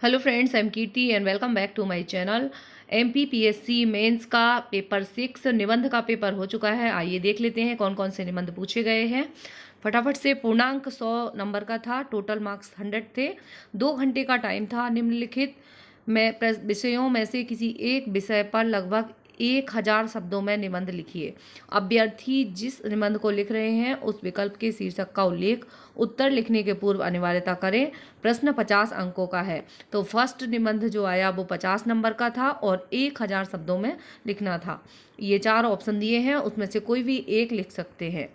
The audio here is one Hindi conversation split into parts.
Hello friends, I am Kirti and welcome back to my channel. MPPSC mains का पेपर 6 निबंध का पेपर हो चुका है। आइए देख लेते हैं कौन कौन से निबंध पूछे गए हैं फटाफट से। पूर्णांक 100 नंबर का था, टोटल मार्क्स 100 थे। 2 घंटे का टाइम था। निम्नलिखित विषयों में से किसी एक विषय पर लगभग 1000 शब्दों में निबंध लिखिए। अभ्यर्थी जिस निबंध को लिख रहे हैं उस विकल्प के शीर्षक का उल्लेख उत्तर लिखने के पूर्व अनिवार्यता करें। प्रश्न 50 अंकों का है। तो फर्स्ट निबंध जो आया वो 50 नंबर का था और 1000 शब्दों में लिखना था। ये 4 ऑप्शन दिए हैं, उसमें से कोई भी एक लिख सकते हैं।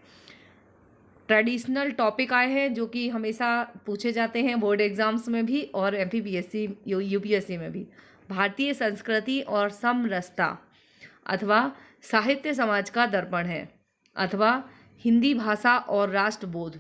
ट्रेडिशनल टॉपिक आए हैं जो कि हमेशा पूछे जाते हैं बोर्ड एग्जाम्स में भी और एमपीपीएससी यूपीएससी में भी। भारतीय संस्कृति और समरसता, अथवा साहित्य समाज का दर्पण है, अथवा हिंदी भाषा और राष्ट्रबोध,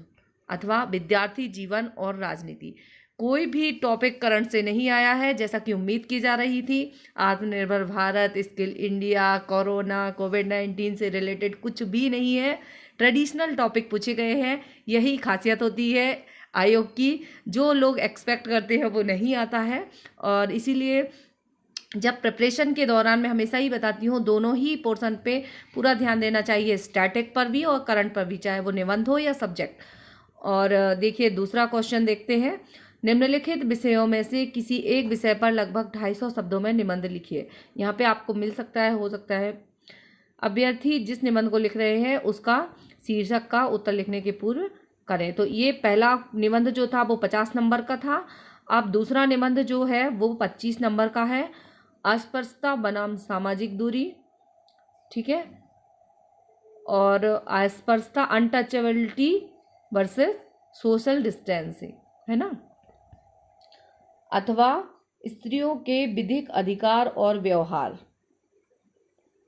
अथवा विद्यार्थी जीवन और राजनीति। कोई भी टॉपिक करंट से नहीं आया है जैसा कि उम्मीद की जा रही थी। आत्मनिर्भर भारत, स्किल इंडिया, कोरोना, कोविड-19 से रिलेटेड कुछ भी नहीं है। ट्रेडिशनल टॉपिक पूछे गए हैं। यही खासियत होती है आयोग की, जो लोग एक्सपेक्ट करते हैं वो नहीं आता है। और इसीलिए जब प्रिपरेशन के दौरान मैं हमेशा ही बताती हूँ दोनों ही पोर्शन पे पूरा ध्यान देना चाहिए, स्टैटिक पर भी और करंट पर भी, चाहे वो निबंध हो या सब्जेक्ट। और देखिए दूसरा क्वेश्चन देखते हैं। निम्नलिखित विषयों में से किसी एक विषय पर लगभग 250 शब्दों में निबंध लिखिए। यहाँ पे आपको मिल सकता है, हो सकता है। अभ्यर्थी जिस निबंध को लिख रहे हैं उसका शीर्षक का उत्तर लिखने के पूर्व करें। तो ये पहला निबंध जो था वो 50 नंबर का था। अब दूसरा निबंध जो है वो 25 नंबर का है। अस्पृश्यता बनाम सामाजिक दूरी, ठीक है, और अस्पृश्यता अनटचेबिलिटी वर्सेस सोशल डिस्टेंसिंग, है ना, अथवा स्त्रियों के विधिक अधिकार और व्यवहार,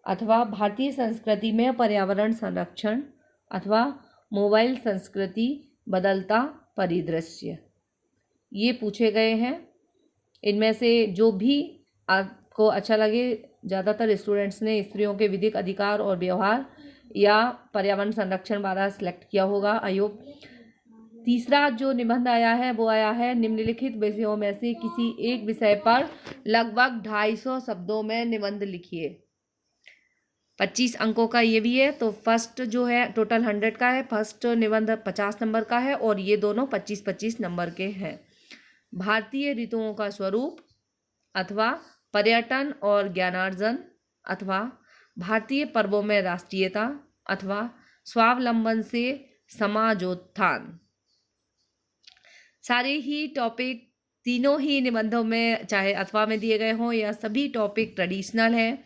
अथवा भारतीय संस्कृति में पर्यावरण संरक्षण, अथवा मोबाइल संस्कृति बदलता परिदृश्य। ये पूछे गए हैं। इनमें से जो भी आपको अच्छा लगे, ज़्यादातर स्टूडेंट्स ने स्त्रियों के विधिक अधिकार और व्यवहार या पर्यावरण संरक्षण वाला सिलेक्ट किया होगा आयोग। तीसरा जो निबंध आया है वो आया है निम्नलिखित विषयों में से किसी एक विषय पर लगभग 250 शब्दों में निबंध लिखिए। 25 अंकों का ये भी है। तो फर्स्ट जो है टोटल 100 का है, फर्स्ट निबंध 50 नंबर का है और ये दोनों 25-25 नंबर के हैं। भारतीय ऋतुओं का स्वरूप, अथवा पर्यटन और ज्ञानार्जन, अथवा भारतीय पर्वों में राष्ट्रीयता, अथवा स्वावलंबन से समाजोत्थान। सारे ही टॉपिक तीनों ही निबंधों में, चाहे अथवा में दिए गए हों या सभी टॉपिक ट्रेडिशनल हैं।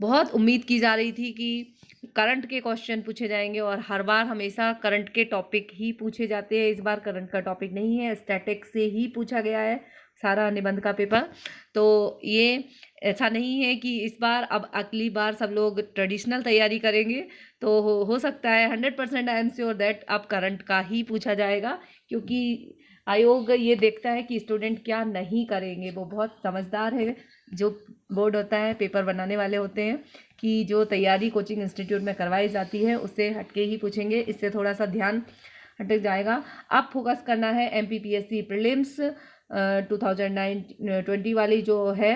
बहुत उम्मीद की जा रही थी कि करंट के क्वेश्चन पूछे जाएंगे और हर बार हमेशा करंट के टॉपिक ही पूछे जाते हैं। इस बार करंट का टॉपिक नहीं है, स्टैटिक से ही पूछा गया है सारा निबंध का पेपर। तो ये ऐसा नहीं है कि इस बार, अब अगली बार सब लोग ट्रेडिशनल तैयारी करेंगे तो हो सकता है 100% आई एम श्योर दैट अब करंट का ही पूछा जाएगा, क्योंकि आयोग ये देखता है कि स्टूडेंट क्या नहीं करेंगे। वो बहुत समझदार है जो बोर्ड होता है, पेपर बनाने वाले होते हैं, कि जो तैयारी कोचिंग इंस्टीट्यूट में करवाई जाती है उससे हटके ही पूछेंगे। इससे थोड़ा सा ध्यान हटक जाएगा। अब फोकस करना है एमपीपीएससी प्रीलिम्स 2020 वाली जो है,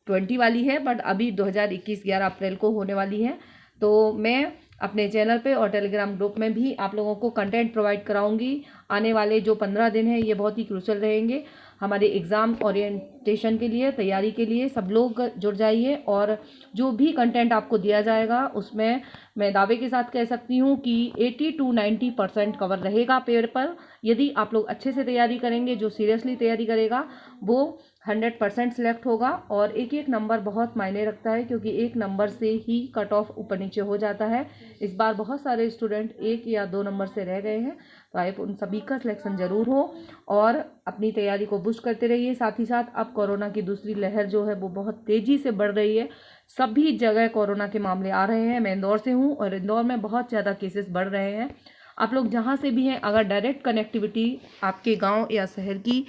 20 वाली है बट अभी 2021 11 अप्रैल को होने वाली है। तो मैं अपने चैनल पे और टेलीग्राम ग्रुप में भी आप लोगों को कंटेंट प्रोवाइड कराऊंगी। आने वाले जो 15 दिन हैं ये बहुत ही क्रूशियल रहेंगे हमारे एग्ज़ाम ओरिएंटेशन के लिए, तैयारी के लिए। सब लोग जुड़ जाइए और जो भी कंटेंट आपको दिया जाएगा उसमें मैं दावे के साथ कह सकती हूँ कि 80 to 90% कवर रहेगा पेपर। यदि आप लोग अच्छे से तैयारी करेंगे, जो सीरियसली तैयारी करेगा वो 100% सिलेक्ट होगा। और एक एक नंबर बहुत मायने रखता है, क्योंकि एक नंबर से ही कट ऑफ ऊपर नीचे हो जाता है। इस बार बहुत सारे स्टूडेंट 1 या 2 नंबर से रह गए हैं, तो आप उन सभी का सिलेक्शन ज़रूर हो और अपनी तैयारी को बूस्ट करते रहिए। साथ ही साथ अब कोरोना की दूसरी लहर जो है वो बहुत तेज़ी से बढ़ रही है। सभी जगह कोरोना के मामले आ रहे हैं। मैं इंदौर से हूँ और इंदौर में बहुत ज़्यादा केसेस बढ़ रहे हैं। आप लोग जहाँ से भी हैं, अगर डायरेक्ट कनेक्टिविटी आपके गांव या शहर की,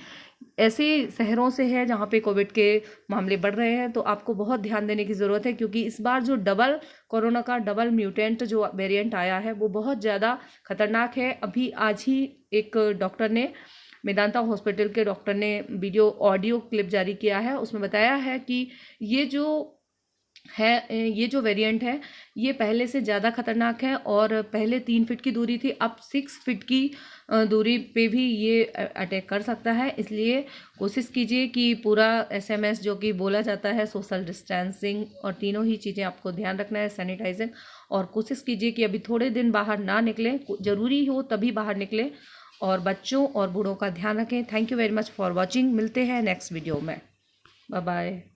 ऐसे शहरों से है जहाँ पे कोविड के मामले बढ़ रहे हैं, तो आपको बहुत ध्यान देने की ज़रूरत है, क्योंकि इस बार जो कोरोना का डबल म्यूटेंट जो वेरिएंट आया है वो बहुत ज़्यादा खतरनाक है। अभी आज ही एक डॉक्टर ने मेदांता हॉस्पिटल के डॉक्टर ने ऑडियो क्लिप जारी किया है। उसमें बताया है कि ये जो वेरिएंट है ये पहले से ज़्यादा खतरनाक है और पहले 3 फीट की दूरी थी, अब 6 फीट की दूरी पे भी ये अटैक कर सकता है। इसलिए कोशिश कीजिए कि पूरा SMS जो कि बोला जाता है, सोशल डिस्टेंसिंग और तीनों ही चीज़ें आपको ध्यान रखना है, सैनिटाइजिंग, और कोशिश कीजिए कि अभी थोड़े दिन बाहर ना निकलें, ज़रूरी हो तभी बाहर निकलें और बच्चों और बूढ़ों का ध्यान रखें। Thank you very much for watching. मिलते हैं नेक्स्ट वीडियो में। Bye bye.